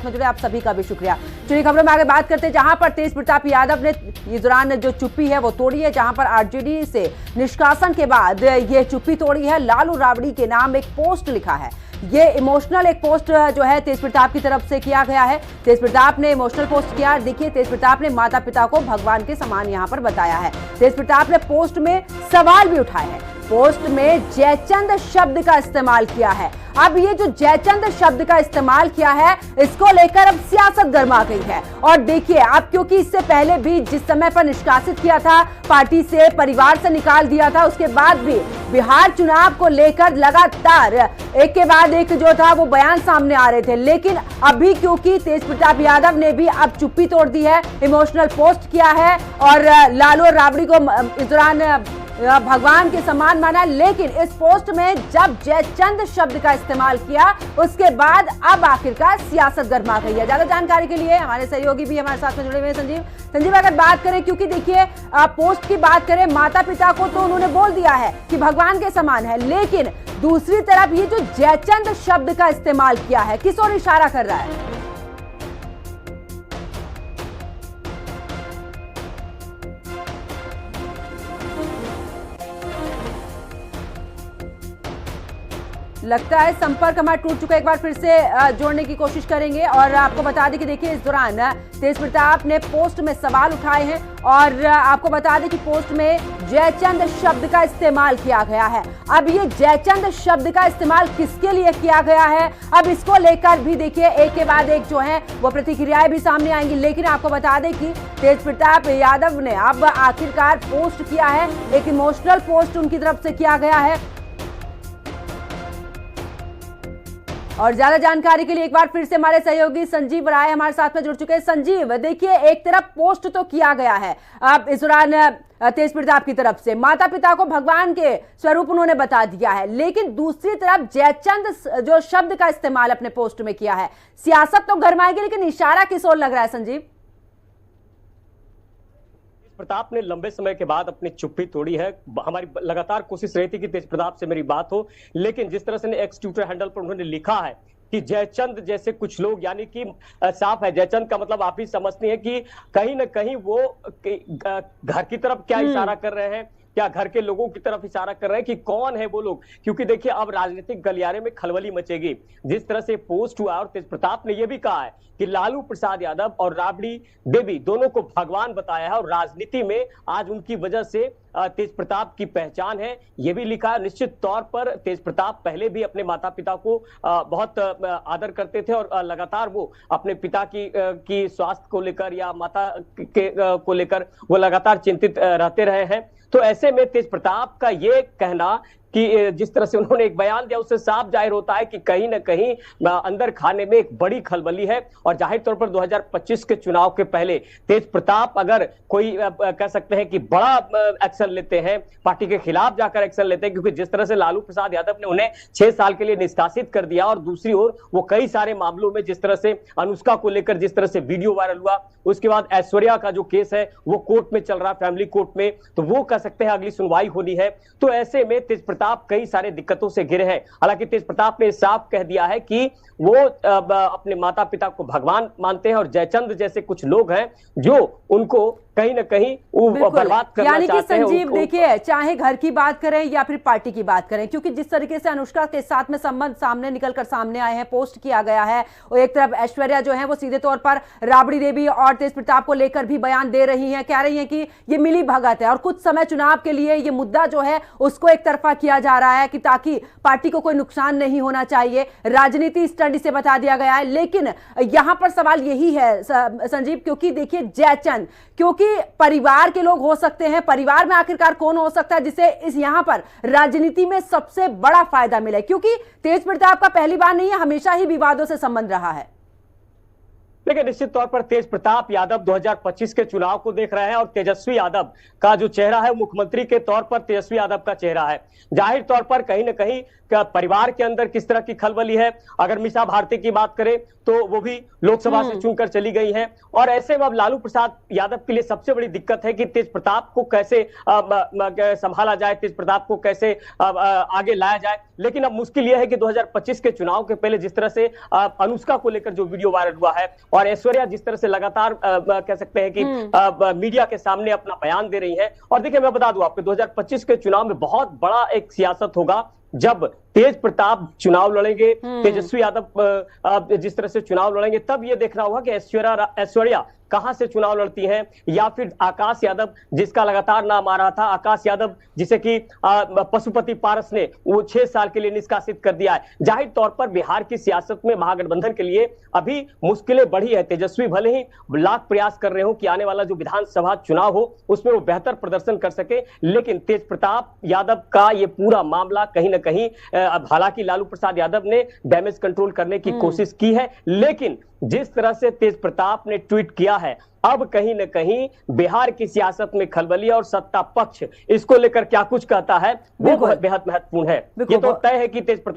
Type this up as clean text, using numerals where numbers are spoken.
साथ में जुड़े आप सभी का भी शुक्रिया। चलिए खबरों में आगे बात करते हैं, जहां पर तेज प्रताप यादव ने इस दौरान जो चुप्पी है वो तोड़ी है, जहां पर आरजेडी से निष्कासन के बाद ये चुप्पी तोड़ी है। लालू राबड़ी के नाम एक पोस्ट लिखा है, ये इमोशनल एक पोस्ट जो है तेज प्रताप की तरफ से किया गया है। तेज प्रताप ने इमोशनल पोस्ट किया। देखिए, तेज प्रताप ने माता पिता को भगवान के समान यहां पर बताया है। तेज प्रताप ने पोस्ट में सवाल भी उठाए हैं। पोस्ट में जयचंद शब्द का इस्तेमाल किया है। अब ये जो जयचंद शब्द का इस्तेमाल किया है, इसको लेकर अब सियासत गर्मा गई है। और देखिए, अब क्योंकि इससे पहले भी जिस समय पर निष्कासित किया था, पार्टी से, परिवार से निकाल दिया था, उसके बाद भी बिहार चुनाव को लेकर लगातार एक के बाद एक जो था वो बयान सामने आ रहे थे। लेकिन अभी क्योंकि तेज प्रताप यादव ने भी अब चुप्पी तोड़ दी है, इमोशनल पोस्ट किया है और लालू और राबड़ी को इस दौरान भगवान के समान माना। लेकिन इस पोस्ट में जब जयचंद शब्द का इस्तेमाल किया, उसके बाद अब आखिरकार सियासत गर्मा गई है। ज्यादा जानकारी के लिए हमारे सहयोगी भी हमारे साथ में जुड़े हुए हैं, संजीव अगर बात करें, क्योंकि देखिए पोस्ट की बात करें, माता पिता को तो उन्होंने बोल दिया है कि भगवान के समान है, लेकिन दूसरी तरफ ये जो जयचंद शब्द का इस्तेमाल किया है, किस ओर इशारा कर रहा है? लगता है संपर्क हमारा टूट चुका है, एक बार फिर से जोड़ने की कोशिश करेंगे। और आपको बता दें कि देखिए, इस दौरान तेज प्रताप ने पोस्ट में सवाल उठाए हैं और आपको बता दें कि पोस्ट में जयचंद शब्द का इस्तेमाल किया गया है। अब ये जयचंद शब्द का इस्तेमाल किसके लिए किया गया है, अब इसको लेकर भी देखिए एक के बाद एक जो है वो प्रतिक्रियाएं भी सामने आएंगी। लेकिन आपको बता दें कि तेज प्रताप यादव ने अब आखिरकार पोस्ट किया है, एक इमोशनल पोस्ट उनकी तरफ से किया गया है। और ज्यादा जानकारी के लिए एक बार फिर से हमारे सहयोगी संजीव राय हमारे साथ में जुड़ चुके हैं। संजीव, देखिए एक तरफ पोस्ट तो किया गया है, अब इस दौरान तेज प्रताप की तरफ से माता पिता को भगवान के स्वरूप उन्होंने बता दिया है, लेकिन दूसरी तरफ जयचंद जो शब्द का इस्तेमाल अपने पोस्ट में किया है। सियासत तो गरमाएगी, लेकिन इशारा किस ओर लग रहा है संजीव? प्रताप ने लंबे समय के बाद अपनी चुप्पी तोड़ी है। हमारी लगातार कोशिश रही थी कि तेज प्रताप से मेरी बात हो, लेकिन जिस तरह से एक्स ट्विटर हैंडल पर उन्होंने लिखा है कि जयचंद जैसे कुछ लोग, यानी कि साफ है, जयचंद का मतलब आप ही समझती हैं कि कहीं ना कहीं वो घर की तरफ क्या इशारा कर रहे हैं, क्या घर के लोगों की तरफ इशारा कर रहे हैं कि कौन है वो लोग। क्योंकि देखिए, अब राजनीतिक गलियारे में खलबली मचेगी। जिस तरह से पोस्ट हुआ, और तेज प्रताप ने यह भी कहा है कि लालू प्रसाद यादव और राबड़ी देवी दोनों को भगवान बताया है और राजनीति में आज उनकी वजह से तेज प्रताप की पहचान है, ये भी लिखा है। निश्चित तौर पर तेज प्रताप पहले भी अपने माता पिता को बहुत आदर करते थे और लगातार वो अपने पिता की स्वास्थ्य को लेकर या माता को लेकर वो लगातार चिंतित रहते रहे हैं। तो ऐसे में तेज प्रताप का ये कहना कि जिस तरह से उन्होंने एक बयान दिया, उससे साफ जाहिर होता है कि कहीं ना कहीं अंदर खाने में एक बड़ी खलबली है। और जाहिर तौर पर 2025 के चुनाव के पहले तेज प्रताप अगर कोई कह सकते हैं कि बड़ा एक्शन लेते हैं, पार्टी के खिलाफ जाकर एक्शन लेते हैं, क्योंकि जिस तरह से लालू प्रसाद यादव ने उन्हें 6 साल के लिए निष्कासित कर दिया, और दूसरी ओर वो कई सारे मामलों में, जिस तरह से अनुष्का को लेकर जिस तरह से वीडियो वायरल हुआ, उसके बाद ऐश्वर्या का जो केस है वो कोर्ट में चल रहा है, फैमिली कोर्ट में, तो वो कह सकते हैं अगली सुनवाई होनी है। तो ऐसे में तेज प्रताप कई सारे दिक्कतों से घिरे हैं। हालांकि तेज प्रताप ने साफ कह दिया है कि वो अपने माता पिता को भगवान मानते हैं और जयचंद जैसे कुछ लोग हैं जो उनको कहीं ना कहीं बर्बाद करना यानी कि चाहते हैं। संजीव देखिए, चाहे घर की बात करें या फिर पार्टी की बात करें, क्योंकि जिस तरीके से अनुष्का के साथ में संबंध सामने निकलकर सामने आए हैं, पोस्ट किया गया है, और एक तरफ ऐश्वर्या जो है वो सीधे तौर पर राबड़ी देवी और तेज प्रताप को लेकर भी बयान दे रही हैं, कह रही हैं कि ये मिली भगत है और कुछ समय चुनाव के लिए ये मुद्दा जो है उसको एक तरफा किया जा रहा है कि ताकि पार्टी को कोई नुकसान नहीं होना चाहिए, राजनीति स्टडी से बता दिया गया है। लेकिन यहां पर सवाल यही है संजीव, क्योंकि देखिए जयचंद, क्योंकि परिवार के लोग हो सकते हैं, परिवार में आखिरकार कौन हो सकता है जिसे इस यहां पर राजनीति में सबसे बड़ा फायदा मिले, क्योंकि तेज प्रताप का पहली बार नहीं है, हमेशा ही विवादों से संबंध रहा है। देखिए, निश्चित तौर पर तेज प्रताप यादव 2025 के चुनाव को देख रहे हैं और तेजस्वी यादव का जो चेहरा है, मुख्यमंत्री के तौर पर तेजस्वी यादव का चेहरा है। जाहिर तौर पर कहीं न कहीं परिवार के अंदर किस तरह की खलबली है। अगर मीसा भारती की बात करें तो वो भी लोकसभा से चुनकर चली गई हैं, और ऐसे में अब लालू प्रसाद यादव के लिए सबसे बड़ी दिक्कत है कि तेज प्रताप को कैसे संभाला जाए, तेज प्रताप को कैसे आगे लाया जाए। लेकिन अब मुश्किल यह है कि 2025 के चुनाव के पहले जिस तरह से अनुष्का को लेकर जो वीडियो वायरल हुआ है, और ऐश्वर्या जिस तरह से लगातार कह सकते हैं कि मीडिया के सामने अपना बयान दे रही है। और देखिए, मैं बता दूं आपको, 2025 के चुनाव में बहुत बड़ा एक सियासत होगा जब तेज प्रताप चुनाव लड़ेंगे, तेजस्वी यादव जिस तरह से चुनाव लड़ेंगे, तब ये देखना होगा कि ऐश्वर्या कहां से चुनाव लड़ती हैं, या फिर आकाश यादव जिसका लगातार नाम आ रहा था, आकाश यादव जिसे कि पशुपति पारस ने वो 6 साल के लिए निष्कासित कर दिया है। जाहिर तौर पर बिहार की सियासत में महागठबंधन के लिए अभी मुश्किलें बढ़ी है। तेजस्वी भले ही लाख प्रयास कर रहे हो कि आने वाला जो विधानसभा चुनाव हो उसमें वो बेहतर प्रदर्शन कर सके, लेकिन तेज प्रताप यादव का ये पूरा मामला कहीं ना कहीं, हालांकि लालू प्रसाद यादव ने डैमेज कंट्रोल करने की कोशिश की है, लेकिन जिस तरह से तेज प्रताप ने ट्वीट किया है, अब कहीं न कहीं बिहार की सियासत में खलबली, और सत्ता पक्ष इसको लेकर क्या कुछ कहता है वो बेहद महत्वपूर्ण है। ये तो तय है कि तेज प्रताप